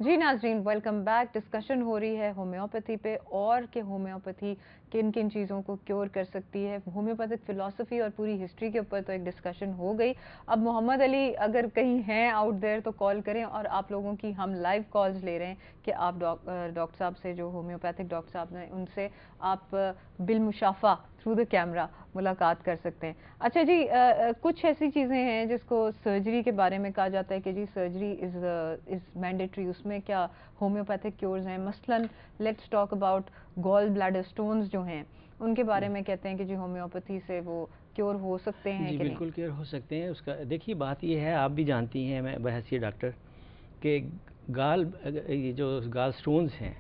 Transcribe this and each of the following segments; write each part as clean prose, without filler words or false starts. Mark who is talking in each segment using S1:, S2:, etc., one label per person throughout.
S1: جی ناظرین، welcome back. Discussion ہو رہی ہے ہومیوپیتھی پہ اور کہ ہومیوپیتھی کن کن چیزوں کو کیور کر سکتی ہے. ہومیوپیتھک فلسفی اور پوری ہسٹری کے اوپر تو ایک ڈسکشن ہو گئی. اب محمد علی اگر کہیں ہیں آؤٹ دیر تو کال کریں، اور آپ لوگوں کی ہم لائیو کالز لے رہے ہیں کہ آپ ڈاکٹر صاحب سے، جو ہومیوپیتھک ڈاکٹر صاحب ہیں، ان سے آپ بالمشافہ تھرو دا کیمرہ ملاقات کر سکتے ہیں. اچھا جی، کچھ ایسی چیزیں ہیں جس کو سرجری کے بارے میں کہا جاتا ہے کہ جی سرجری از مینڈیٹری، اس میں کیا ہومیوپیتھک کیورز ہیں. مثلاً لیٹس ٹاک اباؤٹ گال بلیڈر سٹونز جو ہیں، ان کے بارے میں کہتے ہیں کہ جی ہومیوپیتھی سے وہ کیور ہو سکتے ہیں
S2: جی
S1: کہ
S2: بالکل کیور ہو سکتے ہیں. اس کا دیکھیے بات یہ ہے، آپ بھی جانتی ہیں میں بحیثیت ڈاکٹر کہ یہ جو گال سٹونز ہیں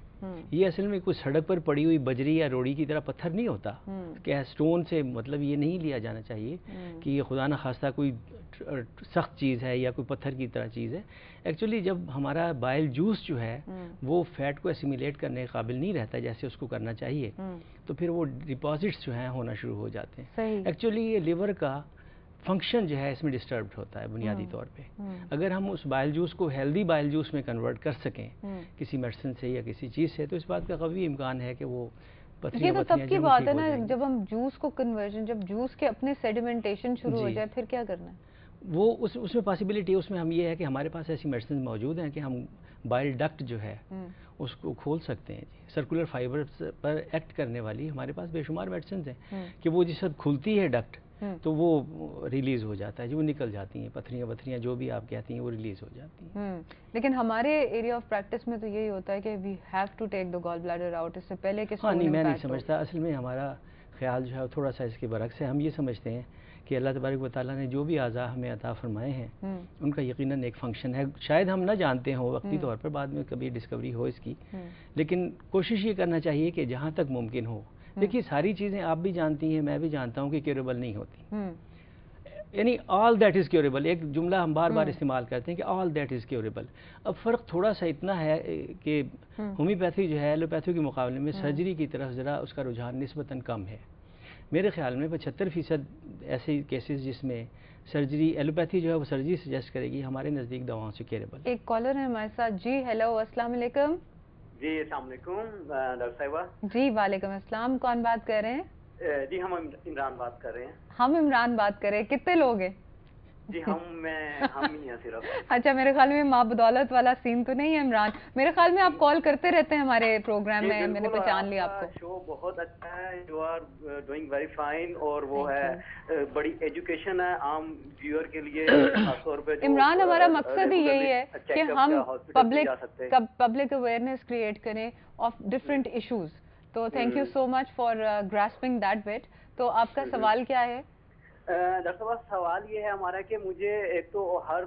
S2: یہ اصل میں کوئی سڑک پر پڑی ہوئی بجری یا روڑی کی طرح پتھر نہیں ہوتا. کہ سٹون سے مطلب یہ نہیں لیا جانا چاہیے کہ یہ خدا نخواستہ کوئی سخت چیز ہے یا کوئی پتھر کی طرح چیز ہے. ایکچولی جب ہمارا بائل جوس جو ہے وہ فیٹ کو اسیمیلیٹ کرنے کے قابل نہیں رہتا جیسے اس کو کرنا چاہیے، تو پھر وہ ڈپازٹس جو ہیں ہونا شروع ہو جاتے ہیں. ایکچولی یہ لیور کا فنکشن جو ہے اس میں ڈسٹربڈ ہوتا ہے بنیادی طور پہ. اگر ہم اس بائل جوس کو ہیلدی بائل جوس میں کنورٹ کر سکیں کسی میڈیسن سے یا کسی چیز سے، تو اس بات کا قوی امکان ہے کہ وہ
S1: یہ تو تب کی بات ہے نا جب ہم جوس کو کنورژن، جب جوس کے اپنے سیڈیمنٹیشن شروع ہو جائے پھر کیا کرنا ہے؟ وہ
S2: اس میں پاسبلٹی اس میں ہم یہ ہے کہ ہمارے پاس ایسی میڈیسن موجود ہیں کہ ہم بائل ڈکٹ جو ہے اس کو کھول سکتے ہیں. جی سرکولر فائبر پر ایکٹ کرنے والی ہمارے پاس بے شمار میڈیسنز ہیں کہ وہ جس وقت کھلتی ہے ڈکٹ تو وہ ریلیز ہو جاتا ہے، جو نکل جاتی ہیں پتھریاں جو بھی آپ کہتی ہیں وہ ریلیز ہو جاتی ہیں.
S1: لیکن ہمارے ایریا آف پریکٹس میں تو یہی ہوتا ہے کہ وی ہیو ٹو ٹیک دا گال بلیڈر آؤٹ. اس سے پہلے کہ
S2: نہیں میں نہیں سمجھتا. اصل میں ہمارا خیال جو ہے تھوڑا سا اس کے برعکس ہے. ہم یہ سمجھتے ہیں کہ اللہ تبارک و تعالیٰ نے جو بھی اعضاء ہمیں عطا فرمائے ہیں ان کا یقیناً ایک فنکشن ہے. شاید ہم نہ جانتے ہوں وقتی طور پر، بعد میں کبھی ڈسکوری ہو اس کی، لیکن کوشش یہ کرنا چاہیے کہ جہاں تک ممکن ہو. دیکھیے ساری چیزیں آپ بھی جانتی ہیں، میں بھی جانتا ہوں کہ کیوریبل نہیں ہوتی. یعنی آل دیٹ از کیوریبل ایک جملہ ہم بار بار استعمال کرتے ہیں کہ آل دیٹ از کیوریبل. اب فرق تھوڑا سا اتنا ہے کہ ہومیوپیتھی جو ہے ایلوپیتھی کے مقابلے میں سرجری کی طرف ذرا اس کا رجحان نسبتاً کم ہے. میرے خیال میں 75% ایسے کیسز جس میں سرجری ایلوپیتھی جو ہے وہ سرجری سجیسٹ کرے گی، ہمارے نزدیک دواؤں سے کیوریبل.
S1: ایک کالر ہے ہمارے ساتھ. جی ہیلو، السلام علیکم.
S3: جی السلام علیکم ڈاکٹر صاحبہ.
S1: جی وعلیکم السلام. کون بات کر رہے ہیں؟
S3: جی ہم عمران بات کر رہے ہیں.
S1: ہم عمران بات کر رہے ہیں. کتنے لوگ ہیں؟
S3: جی ہم ہی ہیں صرف.
S1: اچھا، میرے خیال میں ماں بدولت والا سین تو نہیں ہے عمران؟ میرے خیال میں آپ کال کرتے رہتے ہیں ہمارے پروگرام میں، میں نے پہچان لیا آپ کو.
S3: شو بہت اچھا ہے، you are doing very fine, اور وہ ہے بڑی ایجوکیشن ہے عام ویور کے لیے خاص طور پہ.
S1: عمران ہمارا مقصد ہی یہی ہے کہ ہم پبلک اویئرنیس کریٹ کریں آف ڈفرینٹ ایشوز. تو thank you so much for grasping that but. تو آپ کا سوال کیا ہے؟
S3: ڈاکٹر صاحب سوال یہ ہے ہمارا کہ مجھے ایک تو ہر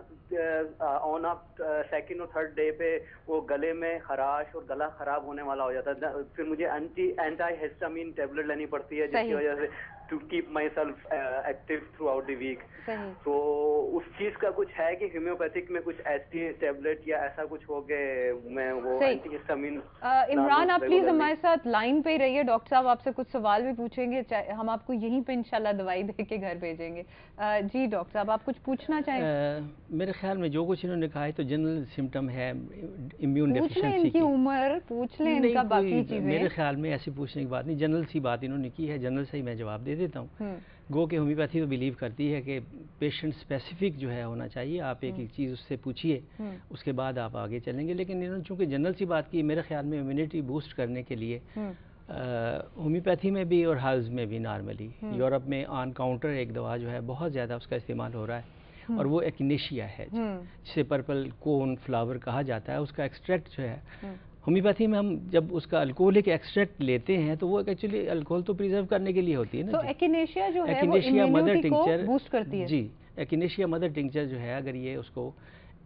S3: آن اپ سیکنڈ اور تھرڈ ڈے پہ وہ گلے میں خراش اور گلا خراب ہونے والا ہو جاتا ہے. پھر مجھے اینٹی ہسٹامین ٹیبلٹ لینی پڑتی ہے جس کی وجہ سے to keep myself active throughout the week. تو اس چیز کا کچھ ہے کہ ہومیوپیتھک میں کچھ ایسی ٹیبلٹ یا ایسا کچھ ہو کہ میں وہ اینٹی ہسٹامین.
S1: عمران آپ پلیز ہمارے ساتھ لائن پہ ہی رہیے. ڈاکٹر صاحب آپ سے کچھ سوال بھی پوچھیں گے، ہم آپ کو یہیں پہ انشاءاللہ دوائی دے کے گھر بھیجیں گے. جی ڈاکٹر صاحب آپ کچھ پوچھنا چاہیں؟
S2: میرے خیال میں جو کچھ انہوں نے کہا ہے تو جنرل سمٹم ہے امیون
S1: ڈیفیشنسی. پوچھ لیں ان کی عمر، پوچھ لیں ان کا باقی چیزیں.
S2: میرے خیال میں ایسی پوچھنے کی بات نہیں، جنرل سی بات انہوں نے کی ہے، جنرل سے ہی میں جواب دے دیتا ہوں. گو کہ ہومیوپیتھی تو بلیو کرتی ہے کہ پیشنٹ اسپیسیفک جو ہے ہونا چاہیے. آپ ایک چیز اس سے پوچھیے، اس کے بعد آپ آگے چلیں گے. لیکن انہوں نے چونکہ جنرل سی بات کی، میرے خیال میں امیونٹی بوسٹ کرنے کے لیے ہومیوپیتھی میں بھی اور ہربز میں بھی نارملی یورپ میں آن کاؤنٹر ایک دوا جو ہے بہت زیادہ اس کا استعمال ہو رہا ہے، اور وہ ایکنیشیا ہے جسے پرپل کون فلاور کہا جاتا ہے. اس کا ایکسٹریکٹ جو ہے ہومیوپیتھی میں ہم جب اس کا الکوہولک ایکسٹریکٹ لیتے ہیں تو وہ ایکچولی الکوہول تو پریزرو کرنے کے لیے ہوتی ہے نا.
S1: تو ایکنیشیا جو ہے وہ امیونٹی کو بوسٹ کرتی ہے.
S2: جی ایکنیشیا مدر ٹنکچر جو ہے، اگر یہ اس کو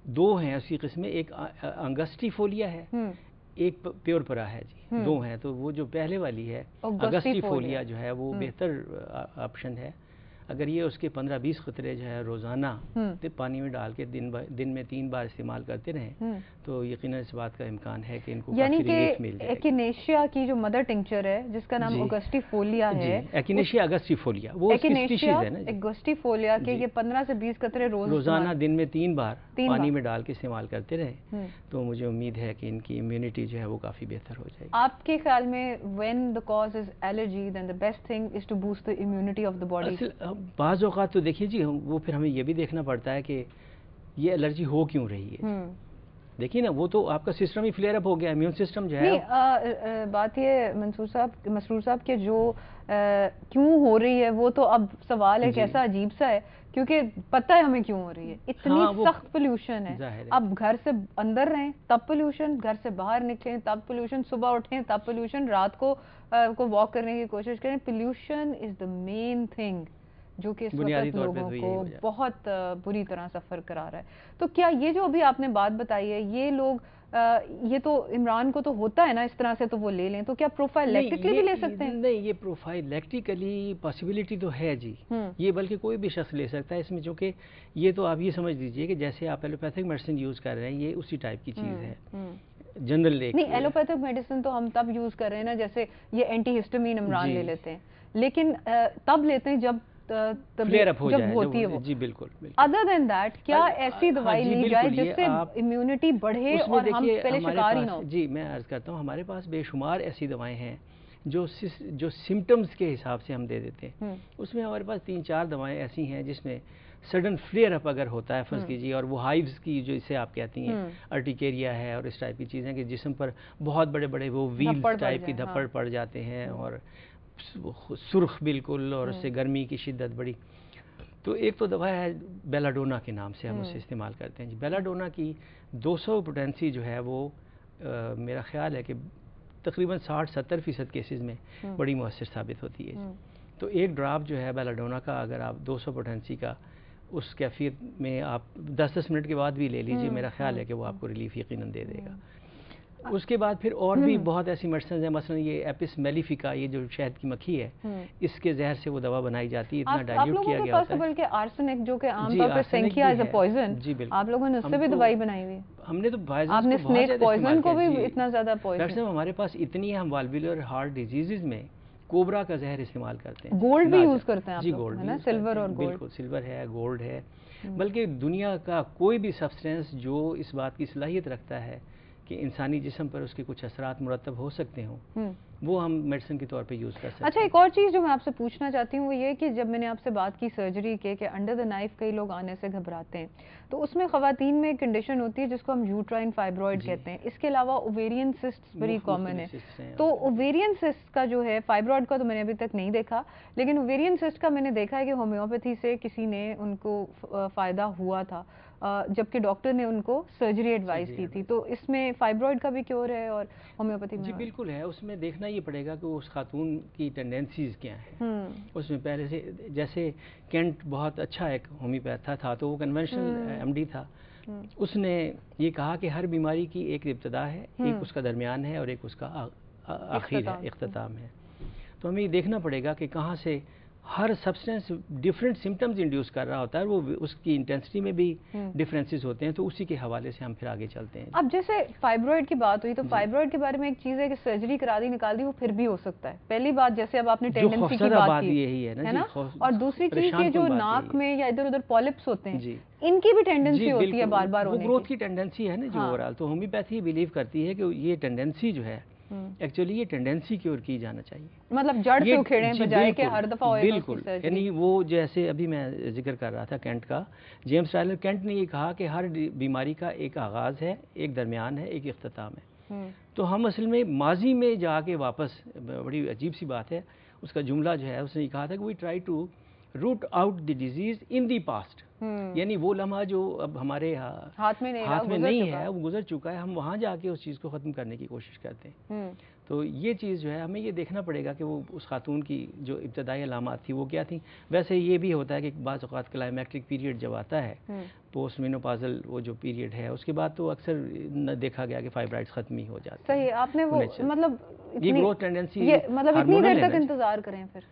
S2: دو ہیں اسی قسم میں، ایک انگسٹی فولیا ہے ایک پیور پرا ہے. جی دو ہیں، تو وہ جو پہلے والی ہے اگسٹی فولیا جو ہے وہ بہتر آپشن ہے. اگر یہ اس کے 15-20 قطرے جو ہے روزانہ پانی میں ڈال کے دن میں 3 بار استعمال کرتے رہیں تو یقیناً اس بات کا امکان ہے کہ ان کو
S1: یعنی
S2: کافی ریلیف مل جائے گی.
S1: ایکینیشیا کی جو مدر ٹنکچر ہے جس کا نام اگسٹیفولیا ہے,
S2: ایکینیشیا اگسٹیفولیا وہ اسپیشیز ہے نا,
S1: اگسٹیفولیا کے یہ 15 سے 20 قطرے
S2: روزانہ دن میں 3 بار پانی میں ڈال کے استعمال کرتے رہیں تو مجھے امید ہے کہ ان کی امیونٹی جو ہے وہ کافی بہتر ہو جائے گی.
S1: آپ کے خیال میں when the cause is allergy then the best thing is to boost the immunity of the body.
S2: بعض اوقات تو دیکھیے جی وہ پھر ہمیں یہ بھی دیکھنا پڑتا ہے کہ یہ الرجی ہو کیوں رہی ہے. دیکھیے نا وہ تو آپ کا سسٹم ہی فلیئر اپ ہو گیا, امیون سسٹم جو ہے.
S1: بات یہ مسرور صاحب کہ جو کیوں ہو رہی ہے وہ تو اب سوال ایک ایسا عجیب سا ہے کیونکہ پتہ ہے ہمیں کیوں ہو رہی ہے. اتنی سخت پولوشن ہے, اب گھر سے اندر رہیں تب پولوشن, گھر سے باہر نکلیں تب پولوشن, صبح اٹھیں تب پولوشن, رات کو واک کرنے کی کوشش کریں. Pollution is the main thing جو کہ اس وقت لوگوں کو بہت بری طرح سفر کرا رہا ہے. تو کیا یہ جو ابھی آپ نے بات بتائی ہے یہ لوگ یہ تو عمران کو تو ہوتا ہے نا اس طرح سے تو وہ لے لیں, تو کیا پروفائلیکٹکلی بھی لے سکتے ہیں؟
S2: نہیں, یہ پروفائلیکٹیکلی پاسبلٹی تو ہے جی, یہ بلکہ کوئی بھی شخص لے سکتا ہے اس میں, چونکہ یہ تو آپ یہ سمجھ لیجئے کہ جیسے آپ ایلوپیتھک میڈیسن یوز کر رہے ہیں یہ اسی ٹائپ کی چیز ہے. جنرل
S1: نہیں, ایلوپیتھک میڈیسن تو ہم تب یوز کر رہے ہیں نا جیسے یہ اینٹی ہسٹامین عمران لے لیتے ہیں, لیکن تب لیتے ہیں جب ہوتی ہے وہ.
S2: جی بالکل.
S1: ادر دین دیٹ کیا ایسی دوائی لی جائے جس سے امیونٹی بڑھے اور ہم پہلے شکار ہی نہ ہو؟
S2: جی میں عرض کرتا ہوں ہمارے پاس بے شمار ایسی دوائیں ہیں جو سمٹمز کے حساب سے ہم دے دیتے ہیں. اس میں ہمارے پاس 3-4 دوائیں ایسی ہیں جس میں سڈن فلیئر اپ اگر ہوتا ہے فرض کیجیے, اور وہ ہائیوز کی جو اسے آپ کہتی ہیں ارٹیکیریا ہے اور اس ٹائپ کی چیزیں کہ جسم پر بہت بڑے بڑے وہ ویل ٹائپ کی دھپڑ پڑ جاتے ہیں اور سرخ بالکل, اور اس سے گرمی کی شدت بڑی. تو ایک تو دوا ہے بیلاڈونا کے نام سے ہم اسے استعمال کرتے ہیں جی. بیلاڈونا کی 200 پوٹینسی جو ہے وہ میرا خیال ہے کہ تقریباً 60-70% کیسز میں بڑی مؤثر ثابت ہوتی ہے. تو ایک ڈراپ جو ہے بیلاڈونا کا اگر آپ 200 پوٹینسی کا اس کیفیت میں آپ 10-10 منٹ کے بعد بھی لے لیجئے, میرا خیال ہے کہ وہ آپ کو ریلیف یقیناً دے دے گا. اس کے بعد پھر اور بھی بہت ایسی میڈیسنز ہیں, مثلا یہ ایپس میلیفیکا, یہ جو شہد کی مکھی ہے اس کے زہر سے وہ دوا بنائی جاتی ہے, اتنا ڈائلیوٹ کیا گیا ہوتا ہے.
S1: بلکہ آرسینک جو کہ عام طور پر سینکیا ایز اے پوائزن, آپ لوگوں نے اس سے بھی دوائی بنائی ہوئی ہے.
S2: ہم نے تو
S1: آپ نے اسنیک پوائزن کو بھی اتنا زیادہ پوائزن.
S2: ڈاکٹر صاحب ہمارے پاس اتنی ہے, ہم والوولر ہارٹ ڈیزیزز میں کوبرا کا زہر استعمال کرتے ہیں.
S1: گولڈ بھی یوز کرتے ہیں آپ
S2: جی,
S1: لوگ
S2: گولڈ
S1: ہے نا, سلور اور گولڈ.
S2: بالکل, سلور ہے, گولڈ ہے, بلکہ دنیا کا کوئی بھی سبسٹینس جو اس بات کی صلاحیت رکھتا ہے کہ انسانی جسم پر اس کے کچھ اثرات مرتب ہو سکتے ہوں, وہ ہم میڈیسن کے طور پہ یوز کر سکتے ہیں.
S1: اچھا, ایک اور چیز جو میں آپ سے پوچھنا چاہتی ہوں وہ یہ کہ جب میں نے آپ سے بات کی سرجری کے کہ انڈر دا نائف کئی لوگ آنے سے گھبراتے ہیں, تو اس میں خواتین میں ایک کنڈیشن ہوتی ہے جس کو ہم یوٹرائن فائبرائڈ کہتے ہیں. اس کے علاوہ اوویرین سسٹ بڑی کامن ہے. تو اوویرین سسٹ کا جو ہے, فائبرائڈ کا تو میں نے ابھی تک نہیں دیکھا, لیکن اوویرین سسٹ کا میں نے دیکھا ہے کہ ہومیوپیتھی سے کسی نے ان کو فائدہ ہوا تھا جبکہ ڈاکٹر نے ان کو سرجری ایڈوائز کی تھی. تو اس میں فائبرائڈ کا بھی کیور ہے اور ہومیوپیتھی میں؟
S2: جی بالکل ہے. اس میں دیکھنا یہ پڑے گا کہ اس خاتون کی ٹینڈنسیز کیا ہیں. اس میں پہلے سے جیسے کینٹ بہت اچھا ایک ہومیوپیتھ تھا, تو وہ کنونشنل ایم ڈی تھا. اس نے یہ کہا کہ ہر بیماری کی ایک ابتدا ہے, ایک اس کا درمیان ہے اور ایک اس کا آخر ہے, اختتام ہے. تو ہمیں یہ دیکھنا پڑے گا کہ کہاں سے ہر سبسٹینس ڈفرینٹ سمٹمز انڈیوس کر رہا ہوتا ہے, وہ اس کی انٹینسٹی میں بھی ڈفرینسز ہوتے ہیں, تو اسی کے حوالے سے ہم پھر آگے چلتے ہیں.
S1: اب جیسے فائبرائڈ کی بات ہوئی, تو فائبرائڈ کے بارے میں ایک چیز ہے کہ سرجری کرا دی نکال دی وہ پھر بھی ہو سکتا ہے. پہلی بات جیسے اب آپ نے ٹینڈنسی کی بات کی
S2: یہی ہے نا,
S1: اور دوسری چیز یہ جو ناک میں یا ادھر ادھر پالپس ہوتے ہیں ان کی بھی ٹینڈنسی ہوتی ہے بار بار ہونے کی.
S2: وہ گروتھ کی ٹینڈنسی ہے نا جو اوورآل, تو ہومیوپیتھی بلیو کرتی ہے کہ یہ ٹینڈنسی جو ہے ایکچولی یہ ٹینڈنسی کیور کی جانا چائیے,
S1: مطلب جڑ سے اکھیڑیں بجائے کہ ہر دفعہ ہوئے.
S2: بالکل, یعنی وہ جیسے ابھی میں ذکر کر رہا تھا کینٹ کا, جیمز ٹائلر کینٹ نے یہ کہا کہ ہر بیماری کا ایک آغاز ہے, ایک درمیان ہے, ایک اختتام ہے. تو ہم اصل میں ماضی میں جا کے واپس, بڑی عجیب سی بات ہے, اس کا جملہ جو ہے اس نے یہ کہا تھا کہ we try to root out the disease in the past, یعنی وہ لمحہ جو اب ہمارے ہاتھ میں نہیں ہے, وہ گزر چکا ہے, ہم وہاں جا کے اس چیز کو ختم کرنے کی کوشش کرتے ہیں. تو یہ چیز جو ہے ہمیں یہ دیکھنا پڑے گا کہ وہ اس خاتون کی جو ابتدائی علامات تھی وہ کیا تھیں. ویسے یہ بھی ہوتا ہے کہ بعض اوقات کلائمیکٹک پیریڈ جب آتا ہے, پوسٹ مینوپازل وہ جو پیریڈ ہے, اس کے بعد تو اکثر دیکھا گیا کہ فائبرائڈز ختم ہی ہو جاتے ہیں.
S1: صحیح, آپ نے وہ مطلب
S2: یہ گروتھ ٹینڈنسی
S1: مطلب اتنی دیر تک انتظار کریں پھر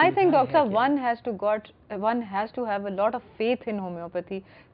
S1: I think doctor one has to have a lot of faith in homeopathy